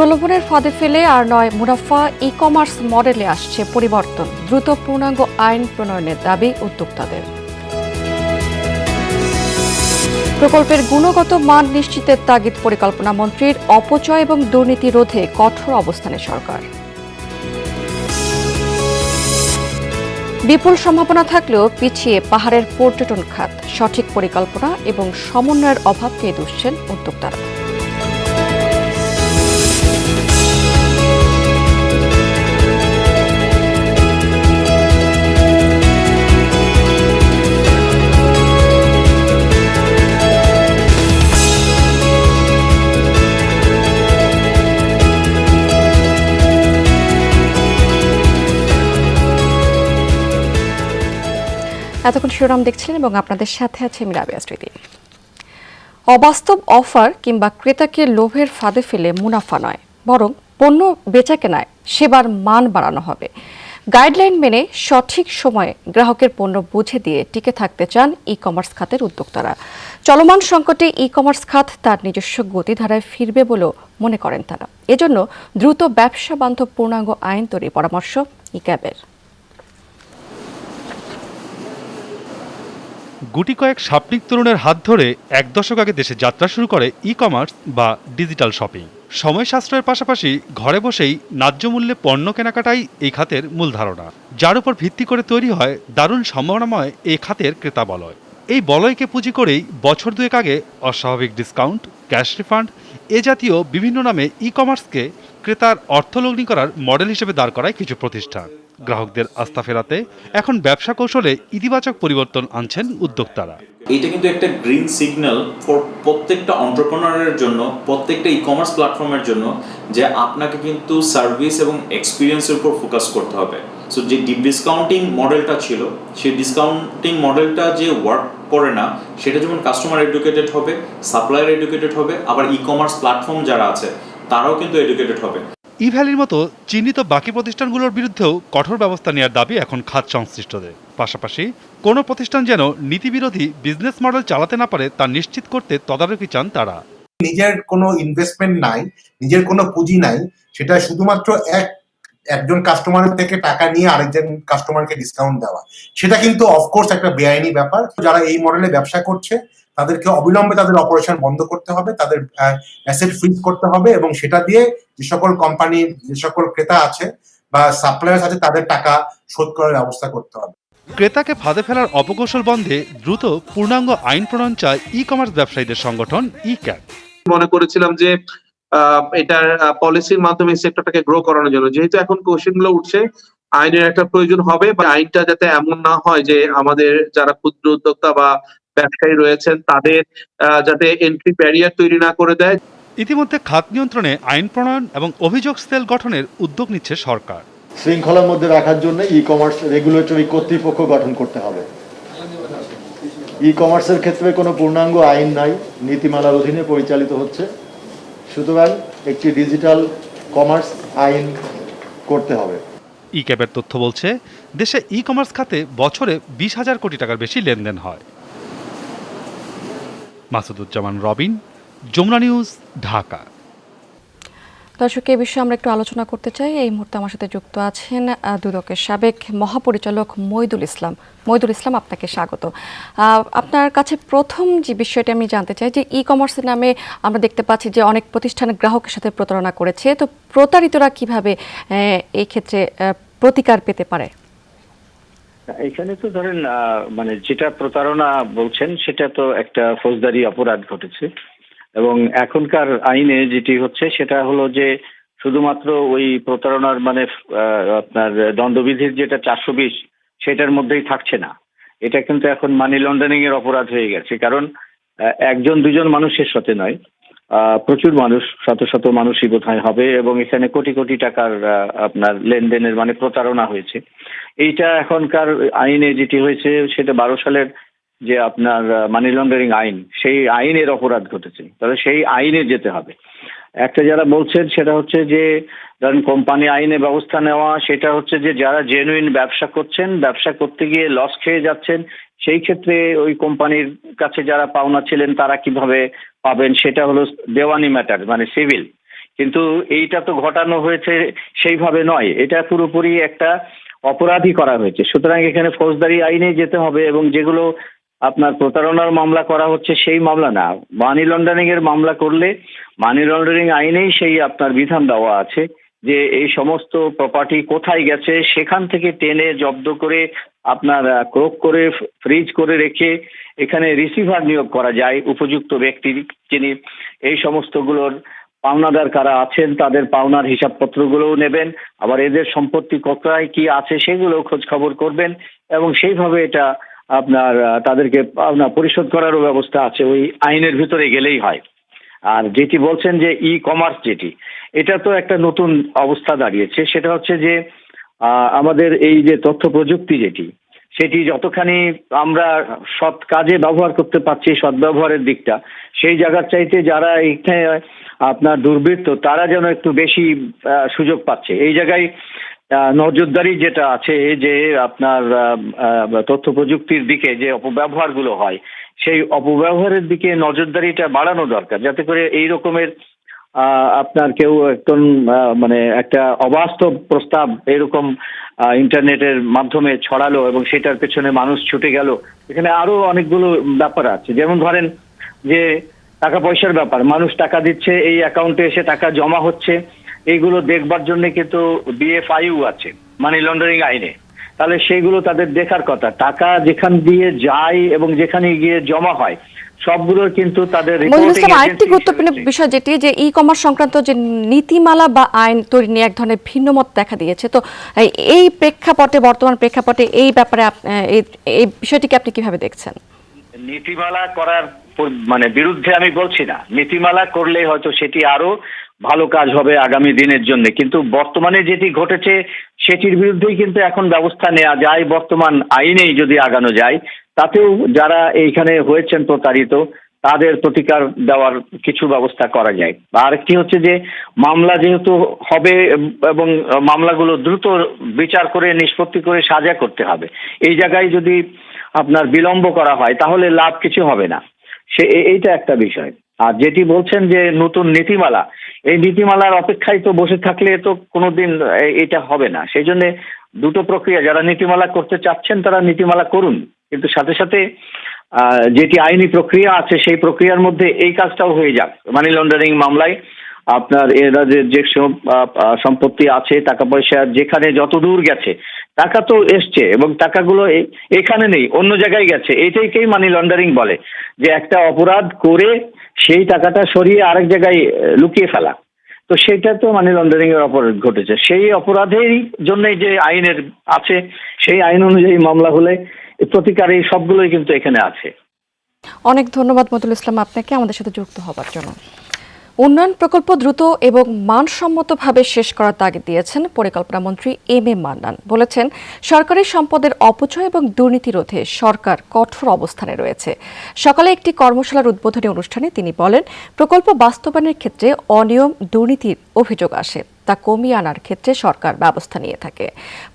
প্রলোভনের ফাঁদে ফেলে আর নয় মুনাফা ই কমার্স মডেলে আসছে পরিবর্তন। দ্রুত পূর্ণাঙ্গ আইন প্রণয়নের দাবি উদ্যোক্তাদের। প্রকল্পের গুণগত মান নিশ্চিতের তাগিদ পরিকল্পনা মন্ত্রীর। অপচয় এবং দুর্নীতি রোধে কঠোর অবস্থানে সরকার। বিপুল সম্ভাবনা থাকলেও পিছিয়ে পাহাড়ের পর্যটন খাত। সঠিক পরিকল্পনা এবং সমন্বয়ের অভাবকে দুষছেন উদ্যোক্তারা। এতক্ষণ শিরোনাম দেখছিলেন এবং আপনাদের সাথে আছে আমি রাবিয়া স্মৃতি। অবাস্তব অফার কিংবা ক্রেতাকে লোভের ফাঁদে ফেলে মুনাফা নয়, বরং পণ্য বেচাকেনায় সেবার মান বাড়ানো হবে। গাইডলাইন মেনে সঠিক সময়ে গ্রাহকের পণ্য বুঝে দিয়ে টিকে থাকতে চান ই কমার্স খাতের উদ্যোক্তারা। চলমান সংকটে ই কমার্স খাত তার নিজস্ব গতিধারায় ফিরবে বলেও মনে করেন তারা। এজন্য দ্রুত ব্যবসা বান্ধব পূর্ণাঙ্গ আইন তৈরির পরামর্শ ইক্যাবের। গুটি কয়েক সাপনিক তরুণের হাত ধরে এক দশক আগে দেশে যাত্রা শুরু করে ই কমার্স বা ডিজিটাল শপিং। সময় সাশ্রয়ের পাশাপাশি ঘরে বসেই ন্যায্য মূল্যে পণ্য কেনাকাটাই এই খাতের মূল ধারণা, যার উপর ভিত্তি করে তৈরি হয় দারুণ সম্ভাবনাময় এই খাতের ক্রেতা বলয়। এই বলয়কে পুঁজি করেই বছর দুয়েক আগে অস্বাভাবিক ডিসকাউন্ট, ক্যাশ রিফান্ড এ জাতীয় বিভিন্ন নামে ই কমার্সকে ক্রেতার অর্থলগ্নি করার মডেল হিসেবে দাঁড় করায় কিছু প্রতিষ্ঠান। গ্রাহকদের আস্থা ফেরাতে এখন ব্যবসা কৌশলে ইতিবাচক পরিবর্তন আনছেন উদ্যোক্তারা। এটা কিন্তু একটা গ্রিন সিগন্যাল ফর প্রত্যেকটা এন্টারপ্রেনারের জন্য, প্রত্যেকটা ই কমার্স প্ল্যাটফর্মের জন্য, যে আপনাকে কিন্তু সার্ভিস এবং এক্সপিরিয়েন্সের উপর ফোকাস করতে হবে। সো যে ডিপ ডিসকাউন্টিং মডেলটা ছিল, সেই ডিসকাউন্টিং মডেলটা যে ওয়ার্ক করে না, সেটা যেমন কাস্টমার এডুকেটেড হবে, সাপ্লায়ার এডুকেটেড হবে, আবার ই কমার্স প্ল্যাটফর্ম যারা আছে তারাও কিন্তু এডুকেটেড হবে। ই ভ্যালির মতো চিহ্নিত বাকি প্রতিষ্ঠানগুলোর বিরুদ্ধেও কঠোর ব্যবস্থা নেওয়ার দাবি এখন খাত সংশ্লিষ্টদের। পাশাপাশি কোনো প্রতিষ্ঠান যেন নীতিবিরোধী বিজনেস মডেল চালাতে না পারে তা নিশ্চিত করতে তদারকি চান তারা। নিজের কোনো ইনভেস্টমেন্ট নাই, নিজের কোনো পুঁজি নাই, সেটা শুধুমাত্র একজন কাস্টমারের থেকে টাকা নিয়ে আরেকজন কাস্টমারকে ডিসকাউন্ট দেওয়া, সেটা কিন্তু অফকোর্স একটা বেআইনি ব্যাপার। যারা এই মডেলে ব্যবসা করছে তাদেরকে অবিলম্বে তাদের অপারেশন বন্ধ করতে হবে, তাদের অ্যাসেট ফ্রিজ করতে হবে এবং সেটা দিয়ে যে সকল কোম্পানি, যে সকল ক্রেতা আছে বা সাপ্লায়ার্স আছে তাদের টাকা শোধ করার ব্যবস্থা করতে হবে। ক্রেতাকে ফাঁদে ফেলার অপকৌশল বন্ধে দ্রুত পূর্ণাঙ্গ আইন প্রণয়ন চায় ই কমার্স ব্যবসায়ীদের সংগঠন ইক্যাব। মনে করেছিলাম যে এটার পলিসির মাধ্যমে সেক্টরটাকে গ্রো করানোর জন্য, যেহেতু এখন কোশ্চেন গুলো উঠছে, আইনের একটা প্রয়োজন হবে, বা আইনটা যাতে এমন না হয় যে আমাদের যারা ক্ষুদ্র উদ্যোক্তা বা ব্যবসায়ী রয়েছেন তাদের যাতে এন্ট্রি ব্যারিয়ার তৈরি না করে দেয়। ইতিমধ্যে খাত নিয়ন্ত্রণে আইন প্রণয়ন এবং অভিযোগ সেল গঠনের উদ্যোগ নিচ্ছে সরকার। শৃঙ্খলার মধ্যে রাখার জন্য ই কমার্স রেগুলেটরি কর্তৃপক্ষ গঠন করতে হবে। ই কমার্সের ক্ষেত্রে কোনো পূর্ণাঙ্গ আইন নাই, নীতিমালার অধীনে পরিচালিত হচ্ছে। সুতরাং একটি ডিজিটাল কমার্স আইন করতে হবে। ইক্যাবের তথ্য বলছে দেশে ই কমার্স খাতে বছরে 20,000 কোটি টাকার বেশি লেনদেন হয়। মাসুদুজ্জামান রবিন, যমুনা নিউজ, ঢাকা। দর্শক, এই বিষয়ে আমরা একটু আলোচনা করতে চাই। এই মুহূর্তে আমার সাথে যুক্ত আছেন দুদকের সাবেক মহাপরিচালক মইদুল ইসলাম। মইদুল ইসলাম, আপনাকে স্বাগত। আপনার কাছে প্রথম যে বিষয়টি আমি জানতে চাই যে ই কমার্সের নামে আমরা দেখতে পাচ্ছি যে অনেক প্রতিষ্ঠান গ্রাহকের সাথে প্রতারণা করেছে, তো প্রতারিতরা কিভাবে এই ক্ষেত্রে প্রতিকার পেতে পারে? এখানে তো ধরেন মানে যেটা প্রতারণা বলছেন সেটা তো একটা ফৌজদারি অপরাধ ঘটেছে, এবং এখনকার আইনে যেটি হচ্ছে সেটা হলো যে শুধুমাত্র ওই প্রতারণার মানে আপনার দণ্ডবিধির যেটা 420 সেটার মধ্যেই থাকছে না, এটা কিন্তু এখন মানি লন্ডারিং এর অপরাধ হয়ে গেছে। কারণ একজন দুজন মানুষের সাথে নয়, প্রচুর মানুষ, শত শত মানুষই বোধহয় হবে, এবং এখানে কোটি কোটি টাকার আপনার লেনদেনের মানে প্রতারণা হয়েছে। এইটা এখনকার আইনে যেটি হয়েছে সেটা 12 সালের যে আপনার মানি লন্ডারিং আইন, সেই আইনের অপরাধ ঘটেছে, তাহলে সেই আইনে যেতে হবে। একটা যারা বলছেন সেটা হচ্ছে যে ধরেন কোম্পানি আইনে ব্যবস্থা নেওয়া, সেটা হচ্ছে যে যারা জেনুইন ব্যবসা করছেন, ব্যবসা করতে গিয়ে লস খেয়ে যাচ্ছেন, সেই ক্ষেত্রে ওই কোম্পানির কাছে যারা পাওনা ছিলেন তারা কিভাবে পাবেন, সেটা হলো দেওয়ানি ম্যাটার, মানে সিভিল। কিন্তু এইটা তো ঘটানো হয়েছে সেইভাবে নয়, এটা পুরোপুরি একটা অপরাধী করা হয়েছে। সুতরাং এখানে ফৌজদারি আইনে যেতে হবে, এবং যেগুলো আপনার প্রতারণার মামলা করা হচ্ছে সেই মামলা না, মানি লন্ডারিং এর মামলা করলে মানি লন্ডারিং আইনেই সেই আপনার বিধান দেওয়া আছে যে এই সমস্ত প্রপার্টি কোথায় গেছে সেখান থেকে টেনে জব্দ করে আপনার ক্রোক করে ফ্রিজ করে রেখে এখানে রিসিভার নিয়োগ করা যায় উপযুক্ত ব্যক্তি, যিনি এই সমস্তগুলোর পাওনাদার কারা আছেন তাদের পাওনার হিসাবপত্রগুলোও নেবেন, আবার এদের সম্পত্তি কোথায় কি আছে সেগুলো খোঁজ খবর করবেন, এবং সেইভাবে এটা আপনার তাদেরকে পাওনা পরিশোধ করারও ব্যবস্থা আছে, ওই আইনের ভিতরে গেলেই হয়। আর যেটি বলছেন যে ই কমার্স, যেটি এটা তো একটা নতুন অবস্থা দাঁড়িয়েছে, সেটা হচ্ছে যে আমাদের এই যে তথ্য প্রযুক্তি সেটি যতখানি আমরা সৎ কাজে ব্যবহার করতে পারছি, সদ্ব্যবহারের দিকটা সেই জায়গার চাইতে যারা এখানে আপনার দুর্বৃত্ত তারা যেন একটু বেশি সুযোগ পাচ্ছে। এই জায়গায় নজরদারি যেটা আছে, যে আপনার তথ্য প্রযুক্তির দিকে যে অপব্যবহারগুলো হয় সেই অপব্যবহারের দিকে নজরদারিটা বাড়ানো দরকার, যাতে করে এই রকমের আপনার কেউ একজন মানে একটা অবাস্তব প্রস্তাব এরকম ইন্টারনেটের মাধ্যমে ছড়ালো এবং সেটার পেছনে মানুষ ছুটে গেল। এখানে আরো অনেকগুলো ব্যাপার আছে, যেমন ধরেন যে টাকা পয়সার ব্যাপার, মানুষ টাকা দিচ্ছে, এই অ্যাকাউন্টে এসে টাকা জমা হচ্ছে, এইগুলো দেখবার জন্য কিন্তু BFIU আছে মানি লন্ডারিং আইনে, তাহলে সেইগুলো তাদের দেখার কথা। টাকা যেখান দিয়ে যায় এবং যেখানে গিয়ে জমা হয় সবগুলোর কিন্তু তাদের মনিরুল ইসলাম, আরেকটি গুরুত্বপূর্ণ বিষয় যেটি যে ই কমার্স সংক্রান্ত যে নীতিমালা বা আইন তৈরি নিয়ে এক ধরনের ভিন্নমত দেখা দিয়েছে, তো এই প্রেক্ষাপটে, বর্তমান প্রেক্ষাপটে এই ব্যাপারে এই বিষয়টিকে আপনি কিভাবে দেখছেন? নীতিমালা করার মানে বিরুদ্ধে আমি বলছি না, নীতিমালা করলে হয়তো সেটি আরো ভালো কাজ হবে আগামী দিনের জন্য, কিন্তু বর্তমানে যেটি ঘটেছে সেটির বিরুদ্ধেই কিন্তু এখন ব্যবস্থা নেওয়া যায়। বর্তমান আইনেই যদি আগানো যায়, তাতেও যারা এইখানে হয়েছেন প্রতারিত তাদের প্রতিকার দেওয়ার কিছু ব্যবস্থা করা যায়। আরেকটি হচ্ছে যে মামলা যেহেতু হবে এবং মামলাগুলো দ্রুত বিচার করে নিষ্পত্তি করে সাজা করতে হবে, এই জায়গায় যদি আপনার বিলম্ব করা হয় তাহলে লাভ কিছু হবে না, এইটা একটা বিষয়। আর যেটি বলছেন যে নতুন নীতিমালা, এই নীতিমালার অপেক্ষায় তো বসে থাকলে তো কোনোদিন এটা হবে না। সেই জন্য দুটো প্রক্রিয়া, যারা নীতিমালা করতে চাচ্ছেন তারা নীতিমালা করুন, কিন্তু সাথে সাথে যেটি আইনি প্রক্রিয়া আছে সেই প্রক্রিয়ার মধ্যে এই কাজটাও হয়ে যাক। মানি লন্ডারিং মামলায় আপনার এরা যে সব সম্পত্তি আছে, টাকা পয়সা যেখানে যত দূর গেছে, টাকা তো এসছে এবং টাকাগুলো এখানে নেই, অন্য জায়গায় গেছে, এইটাকেই মানি লন্ডারিং বলে, যে একটা অপরাধ করে সেই টাকাটা সরিয়ে আরেক জায়গায় লুকিয়ে ফেলা। তো সেটা তো মানি লন্ডারিং এর অপরাধ ঘটেছে, সেই অপরাধের জন্যই যে আইনের আছে সেই আইন অনুযায়ী মামলা হলে প্রতিকার এই সবগুলোই কিন্তু এখানে আছে। অনেক ধন্যবাদ মনিরুল ইসলাম আপনাকে আমাদের সাথে যুক্ত হবার জন্য। উন্নয়ন প্রকল্প দ্রুত এবং মানসম্মতভাবে শেষ করার তাগিদ দিয়েছেন পরিকল্পনা মন্ত্রী এম মান্নান। বলেছেন, সরকারি সম্পদের অপচয় এবং দুর্নীতি রোধে সরকার কঠোর অবস্থানে রয়েছে। সকালে একটি কর্মশালার উদ্বোধনী অনুষ্ঠানে তিনি বলেন, প্রকল্প বাস্তবায়নের ক্ষেত্রে অনিয়ম, দুর্নীতির অভিযোগ আসে, তা কমিয়ে আনার ক্ষেত্রে সরকার ব্যবস্থা নিয়ে থাকে।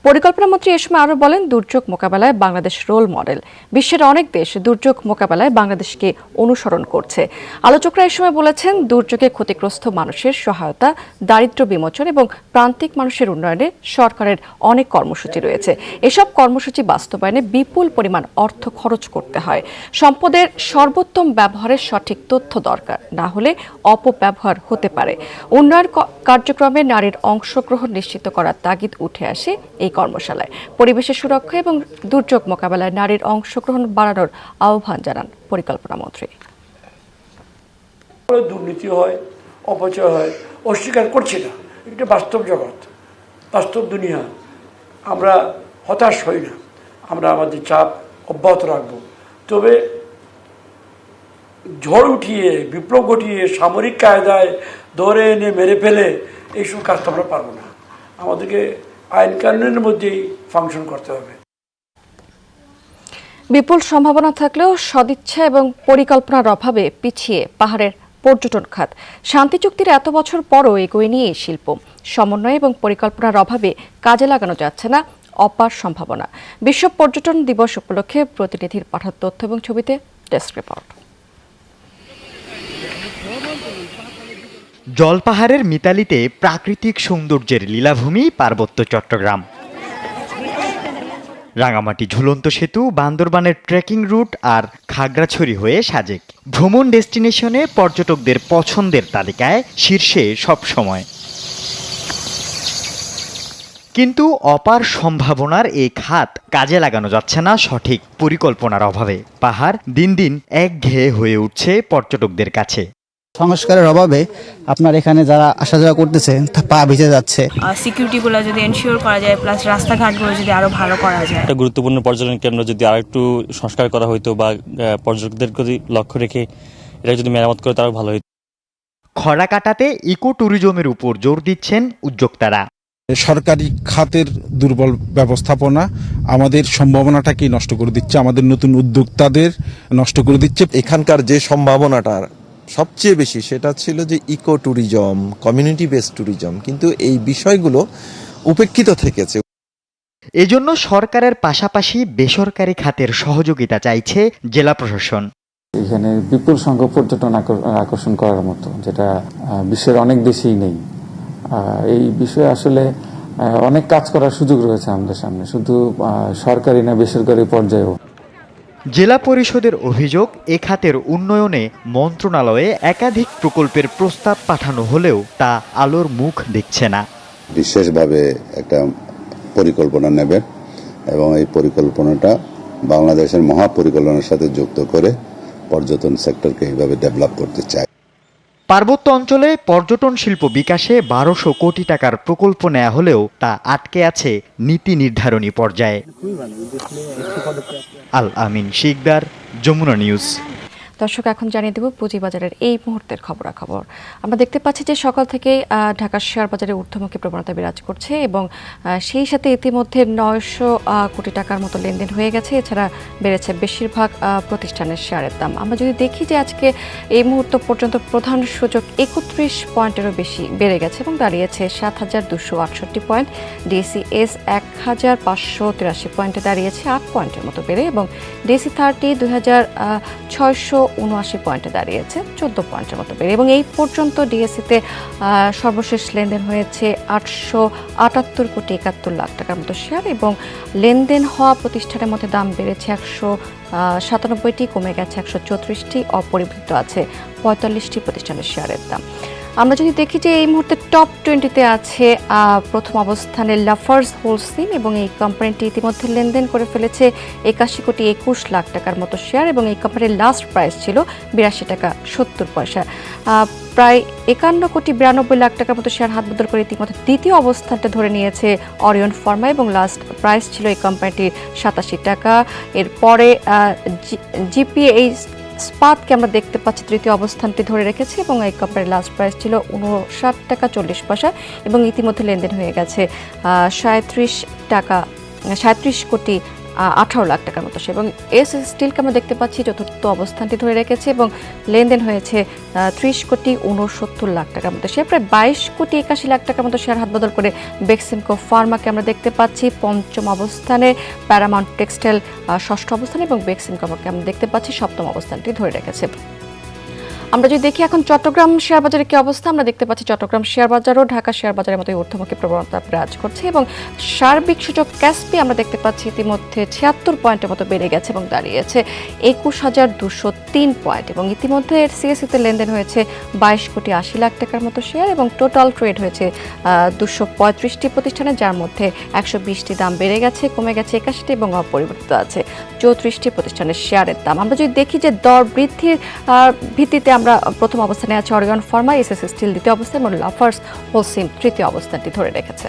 পরিকল্পনা মন্ত্রী এ সময় আরও বলেন, দুর্যোগ মোকাবেলায় বাংলাদেশ রোল মডেল। বিশ্বের অনেক দেশ দুর্যোগ মোকাবেলায় বাংলাদেশকে অনুসরণ করছে। আলোচকরা এ সময় বলেছেন, দুর্যোগে ক্ষতিগ্রস্ত মানুষের সহায়তা, দারিদ্র্য বিমোচন এবং প্রান্তিক মানুষের উন্নয়নে সরকারের অনেক কর্মসূচি রয়েছে। এসব কর্মসূচি বাস্তবায়নে বিপুল পরিমাণ অর্থ খরচ করতে হয়। সম্পদের সর্বোত্তম ব্যবহারের সঠিক তথ্য দরকার, না হলে অপব্যবহার হতে পারে। উন্নয়ন কার্যক্রমে নারীর অংশগ্রহণ নিশ্চিত করার তাগিদ উঠে আসে এই কর্মশালায়। পরিবেশের সুরক্ষা এবং দুর্যোগ মোকাবেলায় নারীর অংশগ্রহণ বাড়ানোর আহ্বান জানান পরিকল্পনা মন্ত্রী। দুর্নীতি হয়, অপচয় হয়, অস্বীকার করছি না, এটা বাস্তব জগৎ, বাস্তব দুনিয়া। আমরা হতাশ হই না, আমরা আমাদের চাপ অব্যাহত রাখবো। তবে ঝড় উঠিয়ে, বিপ্লব ঘটিয়ে, সামরিক কায়দায় ধরে এনে মেরে ফেলে এইসব কাজ তো আমরা পারবো না। আমাদেরকে আইন কানুনের মধ্যেই ফাংশন করতে হবে। বিপুল সম্ভাবনা থাকলেও সদিচ্ছা এবং পরিকল্পনার অভাবে পিছিয়ে পাহাড়ের পর্যটন খাত। শান্তি চুক্তির এত বছর পরও এগোয় নিয়ে এই শিল্প। সমন্বয় এবং পরিকল্পনার অভাবে কাজে লাগানো যাচ্ছে না অপার সম্ভাবনা। বিশ্ব পর্যটন দিবস উপলক্ষে প্রতিনিধির পাঠানো তথ্য এবং ছবিতে ডেস্ক রিপোর্ট। জলপাহাড়ের মিতালিতে প্রাকৃতিক সৌন্দর্যের লীলাভূমি পার্বত্য চট্টগ্রাম। রাঙামাটি ঝুলন্ত সেতু, বান্দরবানের ট্রেকিং রুট আর খাগড়াছড়ি হয়ে সাজেক ভ্রমণ ডেস্টিনেশনে পর্যটকদের পছন্দের তালিকায় শীর্ষে সব সময়। কিন্তু অপার সম্ভাবনার এই খাত কাজে লাগানো যাচ্ছে না সঠিক পরিকল্পনার অভাবে। পাহাড় দিন দিন একঘেয়ে হয়ে উঠছে পর্যটকদের কাছে। সংস্কারের অভাবে আপনার এখানে যারা আসা যাওয়া করতেছে পা ভিজে যাচ্ছে। সিকিউরিটিগুলো যদি এনশিওর করা যায়, প্লাস রাস্তাঘাটগুলো যদি আরো ভালো করা যায়, একটা গুরুত্বপূর্ণ পর্যটন কেন্দ্র যদি আর একটু সংস্কার করা হইতো বা পর্যটকদের যদি লক্ষ্য রেখে এটা যদি মেরামত করে তারও ভালো হইতো। খরা কাটাতে ইকো ট্যুরিজমের উপর জোর দিচ্ছেন উদ্যোক্তারা। সরকারি খাতের দুর্বল ব্যবস্থাপনা আমাদের সম্ভাবনাটাকে নষ্ট করে দিচ্ছে, আমাদের নতুন উদ্যোক্তাদের নষ্ট করে দিচ্ছে। এখানকার যে সম্ভাবনাটা সবচেয়ে বেশি সেটা ছিল যে eco tourism, community based tourism, কিন্তু এই বিষয়গুলো উপেক্ষিত থেকেছে। এজন্য সরকারের পাশাপাশি বেসরকারি খাতের সহযোগিতা চাইছে জেলা প্রশাসন। এখানে বিপুল সংখ্যক পর্যটন আকর্ষণ করার মতো, যেটা বিশ্বের অনেক দেশেই নেই। এই বিষয়ে আসলে অনেক কাজ করার সুযোগ রয়েছে আমাদের সামনে, শুধু সরকারি না বেসরকারি পর্যায়েও। জেলা পরিষদের অভিযোগ, এ খাতের উন্নয়নে মন্ত্রণালয়ে একাধিক প্রকল্পের প্রস্তাব পাঠানো হলেও তা আলোর মুখ দেখছে না। বিশেষভাবে একটা পরিকল্পনা নেবে এবং এই পরিকল্পনাটা বাংলাদেশের মহাপরিকল্পনার সাথে যুক্ত করে পর্যটন সেক্টরকে এইভাবে ডেভেলপ করতে চায়। পার্বত্য অঞ্চলে পর্যটন শিল্প বিকাশে 1200 কোটি টাকার প্রকল্প নেওয়া হলেও তা আটকে আছে নীতি নির্ধারণী পর্যায়ে। আল আমিন শিকদার, যমুনা নিউজ। দর্শক, এখন জানিয়ে দেব পুঁজিবাজারের এই মুহূর্তের খবরাখবর। আমরা দেখতে পাচ্ছি যে সকাল থেকে ঢাকার শেয়ার বাজারে ঊর্ধ্বমুখী প্রবণতা বিরাজ করছে এবং সেই সাথে ইতিমধ্যে 900 কোটি টাকার মতো লেনদেন হয়ে গেছে। এছাড়া বেড়েছে বেশিরভাগ প্রতিষ্ঠানের শেয়ারের দাম। আমরা যদি দেখি যে আজকে এই মুহূর্ত পর্যন্ত প্রধান সূচক 31 পয়েন্টেরও বেশি বেড়ে গেছে এবং দাঁড়িয়েছে 7268 পয়েন্ট। ডিএসইএস 1583 পয়েন্টে দাঁড়িয়েছে 8 পয়েন্টের মতো বেড়ে, এবং ডিএসই 30 2679 পয়েন্টে দাঁড়িয়েছে 14 পয়েন্টের মতো বেড়ে। এবং এই পর্যন্ত ডিএসইতে সর্বশেষ লেনদেন হয়েছে 878 কোটি 71 লাখ টাকার মতো শেয়ার, এবং লেনদেন হওয়া প্রতিষ্ঠানের মধ্যে দাম বেড়েছে 197টি, কমে গেছে 134টি, অপরিবর্তিত আছে 45টি প্রতিষ্ঠানের শেয়ারের দাম। আমরা যদি দেখি যে এই মুহূর্তে টপ 20-তে আছে প্রথম অবস্থানে লাফার্স হোলসিম, এবং এই কোম্পানিটি ইতিমধ্যে লেনদেন করে ফেলেছে 81 কোটি 21 লাখ টাকার মতো শেয়ার, এবং এই কোম্পানির লাস্ট প্রাইস ছিল 82 টাকা 70 পয়সা। প্রায় 51 কোটি 92 লাখ টাকার মতো শেয়ার হাত বদল করে ইতিমধ্যে দ্বিতীয় অবস্থানটা ধরে নিয়েছে অরিয়ন ফার্মা, এবং লাস্ট প্রাইস ছিল এই কোম্পানিটির 87 টাকা। এরপরে জিপিএ স্পাতকে আমরা দেখতে পাচ্ছি তৃতীয় অবস্থানটি ধরে রেখেছে, এবং এই কোম্পানির লাস্ট প্রাইস ছিল 59 টাকা 40 পয়সা, এবং ইতিমধ্যে লেনদেন হয়ে গেছে 37 কোটি 18 লাখ টাকার মতো। এবং এস স্টিলকে আমরা দেখতে পাচ্ছি চতুর্থ অবস্থানটি ধরে রেখেছে, এবং লেনদেন হয়েছে 30 কোটি 69 লাখ টাকার মতো। সে প্রায় 22 কোটি 81 লাখ টাকার মতো শেয়ার হাত বদল করে বেক্সিমকো ফার্মাকে আমরা দেখতে পাচ্ছি পঞ্চম অবস্থানে, প্যারামাউন্ট টেক্সটাইল ষষ্ঠ অবস্থানে, এবং বেক্সিমকোকে আমরা দেখতে পাচ্ছি সপ্তম অবস্থানটি ধরে রেখেছে। আমরা যদি দেখি এখন চট্টগ্রাম শেয়ার বাজারে কি অবস্থা, আমরা দেখতে পাচ্ছি চট্টগ্রাম শেয়ার বাজারও ঢাকা শেয়ার বাজারের মতো ঊর্ধ্বমুখী প্রবণতা বিরাজ করছে, এবং সার্বিক সূচক ক্যাসপি আমরা দেখতে পাচ্ছি ইতিমধ্যে 76 পয়েন্টের মতো বেড়ে গেছে এবং দাঁড়িয়েছে 21,203 পয়েন্ট, এবং ইতিমধ্যে এর সিএসসিতে লেনদেন হয়েছে 22 কোটি 80 লাখ টাকার মতো শেয়ার, এবং টোটাল ট্রেড হয়েছে 235টি প্রতিষ্ঠানে, যার মধ্যে 120টি দাম বেড়ে গেছে, কমে গেছে 81টি, এবং অপরিবর্তিত আছে 34টি প্রতিষ্ঠানের শেয়ারের দাম। আমরা যদি দেখি যে দর বৃদ্ধির ভিত্তিতে আমরা প্রথম অবস্থানে আছে অরিয়ন ফার্মা, এসএস স্টিল দ্বিতীয় অবস্থানে, এবং লাফার্স হোলসিম তৃতীয় অবস্থানটি ধরে রেখেছে।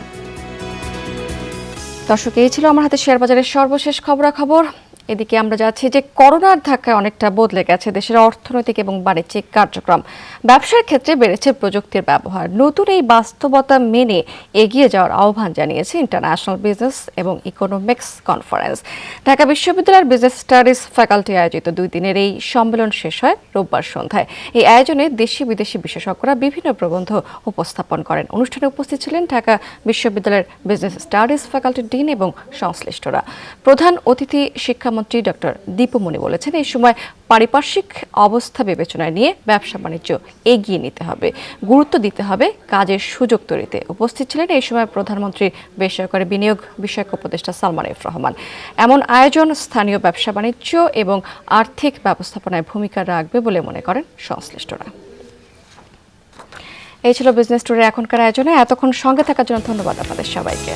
দর্শক, এই ছিল আমার হাতে শেয়ার বাজারের সর্বশেষ খবরাখবর। এদিকে আমরা যাচ্ছি যে করোনার ধাক্কায় অনেকটা বদলে গেছে দেশের অর্থনৈতিক এবং বাণিজ্যিক কার্যক্রম। ব্যবসার ক্ষেত্রে বেড়েছে প্রযুক্তির ব্যবহার। নতুন এই বাস্তবতা মেনে এগিয়ে যাওয়ার আহ্বান জানিয়েছে ইন্টারন্যাশনাল বিজনেস এবং ইকোনমিক্স কনফারেন্স। ঢাকা বিশ্ববিদ্যালয়ের বিজনেস স্টাডিজ ফ্যাকাল্টি আয়োজিত 2 দিনের এই সম্মেলন শেষ হয় রোববার সন্ধ্যায়। এই আয়োজনে দেশি বিদেশি বিশেষজ্ঞরা বিভিন্ন প্রবন্ধ উপস্থাপন করেন। অনুষ্ঠানে উপস্থিত ছিলেন ঢাকা বিশ্ববিদ্যালয়ের বিজনেস স্টাডিজ ফ্যাকাল্টির ডিন এবং সংশ্লিষ্টরা। প্রধান অতিথি শিক্ষা শিক্ষামন্ত্রী ডক্টর দীপুমণি বলেছেন, এই সময় পারিপার্শ্বিক অবস্থা বিবেচনায় নিয়ে ব্যবসা বাণিজ্য এগিয়ে নিতে হবে, গুরুত্ব দিতে হবে কাজের সুযোগ তৈরিতে। উপস্থিত ছিলেন এই সময় প্রধানমন্ত্রীর বেসরকারি বিনিয়োগ বিষয়ক উপদেষ্টা সালমান এফ রহমান। এমন আয়োজন স্থানীয় ব্যবসা বাণিজ্য এবং আর্থিক ব্যবস্থাপনায় ভূমিকা রাখবে বলে মনে করেন সংশ্লিষ্টরা। এই ছিল বিজনেস টুডের এখনকার আয়োজনে। এতক্ষণ সঙ্গে থাকার জন্য ধন্যবাদ আপনাদের সবাইকে।